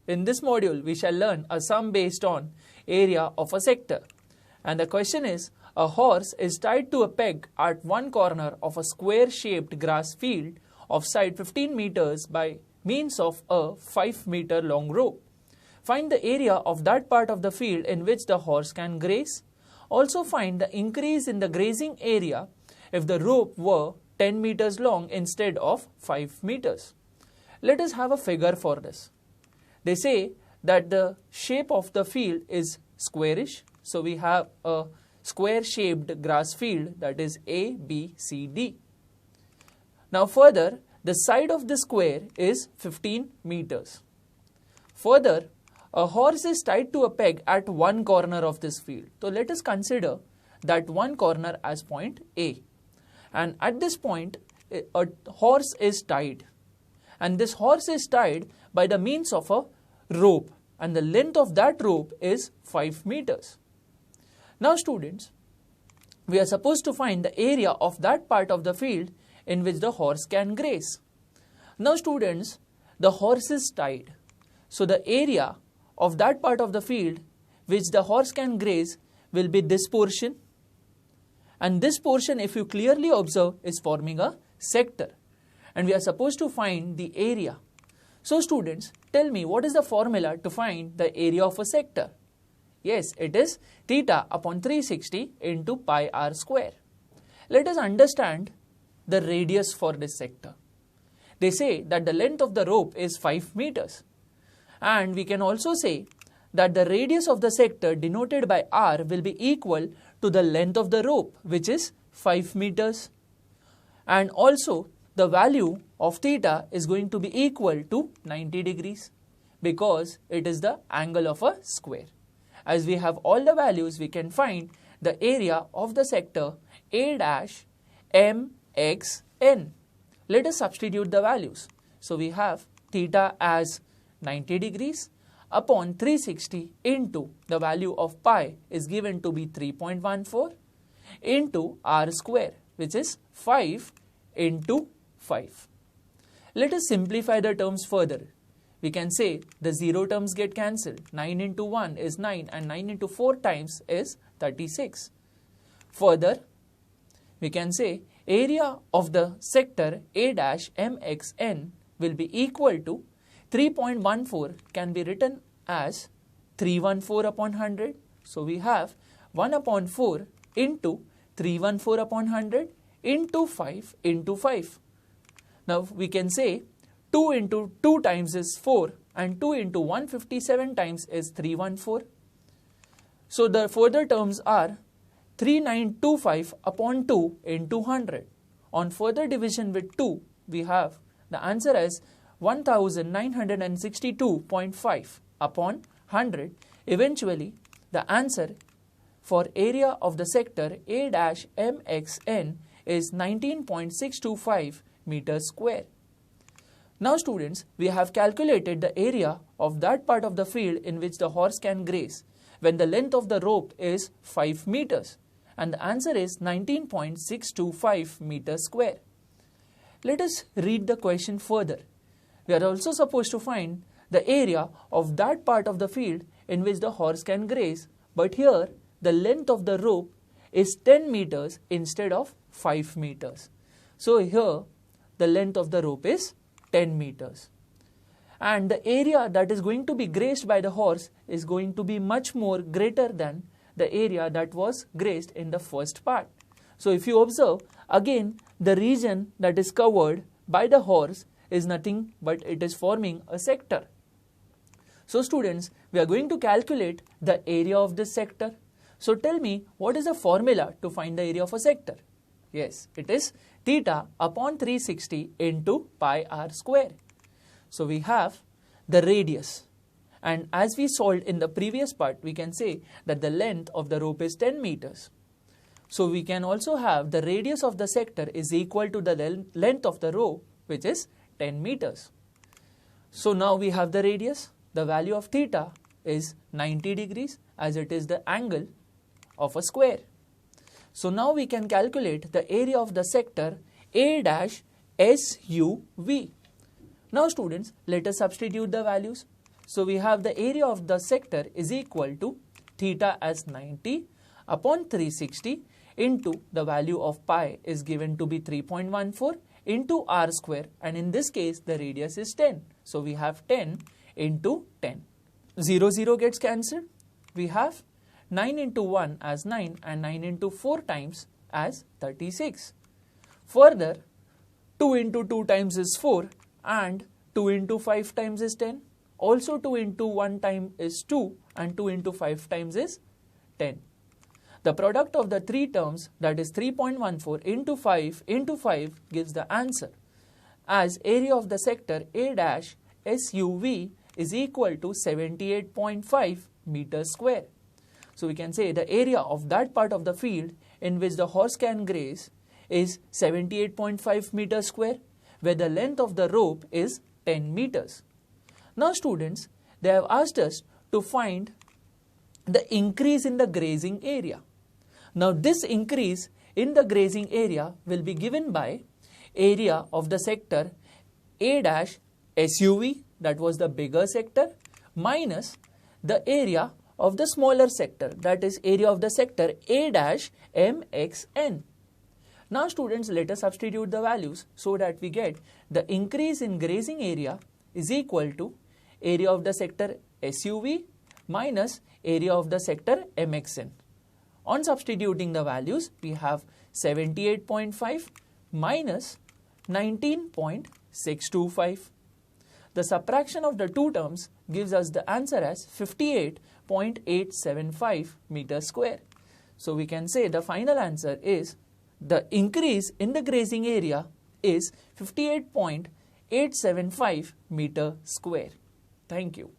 in this module we shall learn a sum based on area of a sector. And the question is, a horse is tied to a peg at one corner of a square shaped grass field of side 15 meters by means of a 5-meter long rope. Find the area of that part of the field in which the horse can graze. Also find the increase in the grazing area if the rope were 10 meters long instead of 5 meters. Let us have a figure for this. They say that the shape of the field is squarish. So we have a square shaped grass field, that is A, B, C, D. Now further, the side of the square is 15 meters. Further, a horse is tied to a peg at one corner of this field. So let us consider that one corner as point A. And at this point, a horse is tied. And this horse is tied by the means of a rope. And the length of that rope is 5 meters. Now students, we are supposed to find the area of that part of the field in which the horse can graze. Now students, the horse is tied. So the area of that part of the field which the horse can graze will be this portion. And this portion, if you clearly observe, is forming a sector. And we are supposed to find the area. So students, tell me, what is the formula to find the area of a sector? Yes, it is theta upon 360 into pi r square. Let us understand the radius for this sector. They say that the length of the rope is 5 meters. And we can also say that the radius of the sector denoted by r will be equal to the length of the rope, which is 5 meters. And also the value of theta is going to be equal to 90 degrees because it is the angle of a square. As we have all the values, we can find the area of the sector A-MXN. Let us substitute the values. So we have theta as 90 degrees upon 360 into the value of pi is given to be 3.14 into r square, which is 5 into 5. Let us simplify the terms further. We can say the 0 terms get cancelled. 9 into 1 is 9 and 9 into 4 times is 36. Further, we can say area of the sector A-MXN will be equal to 3.14 can be written as 314 upon 100. So we have 1 upon 4 into 314 upon 100 into 5 into 5. Now we can say 2 into 2 times is 4 and 2 into 157 times is 314. So the further terms are 3925 upon 2 into 100. On further division with 2, we have the answer as 1962.5 upon 100. Eventually, the answer for area of the sector A-MXN is 19.625 meters square. Now students, we have calculated the area of that part of the field in which the horse can graze when the length of the rope is 5 meters. And the answer is 19.625 meters square. Let us read the question further. We are also supposed to find the area of that part of the field in which the horse can graze, but here the length of the rope is 10 meters instead of 5 meters. So here the length of the rope is 10 meters. And the area that is going to be grazed by the horse is going to be much more greater than the area that was grazed in the first part. So if you observe, again the region that is covered by the horse is nothing but it is forming a sector. So students, we are going to calculate the area of this sector. So tell me, what is the formula to find the area of a sector? Yes, it is theta upon 360 into pi r square. So we have the radius. And as we solved in the previous part, we can say that the length of the rope is 10 meters. So we can also have the radius of the sector is equal to the length of the rope, which is 10 meters. So now we have the radius. The value of theta is 90 degrees as it is the angle of a square. So now we can calculate the area of the sector A-SUV. Now students, let us substitute the values. So we have the area of the sector is equal to theta as 90 upon 360 into the value of pi is given to be 3.14 into r square, and in this case the radius is 10. So we have 10 into 10. 0, 0 gets cancelled. We have 9 into 1 as 9 and 9 into 4 times as 36. Further, 2 into 2 times is 4 and 2 into 5 times is 10. Also 2 into 1 time is 2 and 2 into 5 times is 10. The product of the three terms, that is 3.14 into 5 gives the answer, as area of the sector A dash SUV is equal to 78.5 meters square. So we can say the area of that part of the field in which the horse can graze is 78.5 meters square, where the length of the rope is 10 meters. Now students, they have asked us to find the increase in the grazing area. Now this increase in the grazing area will be given by area of the sector A dash SUV, that was the bigger sector, minus the area of the smaller sector, that is area of the sector A dash MXN. Now students, let us substitute the values so that we get the increase in grazing area is equal to area of the sector SUV minus area of the sector MXN. On substituting the values, we have 78.5 minus 19.625. The subtraction of the two terms gives us the answer as 58.875 meters square. So we can say the final answer is the increase in the grazing area is 58.875 meter square. Thank you.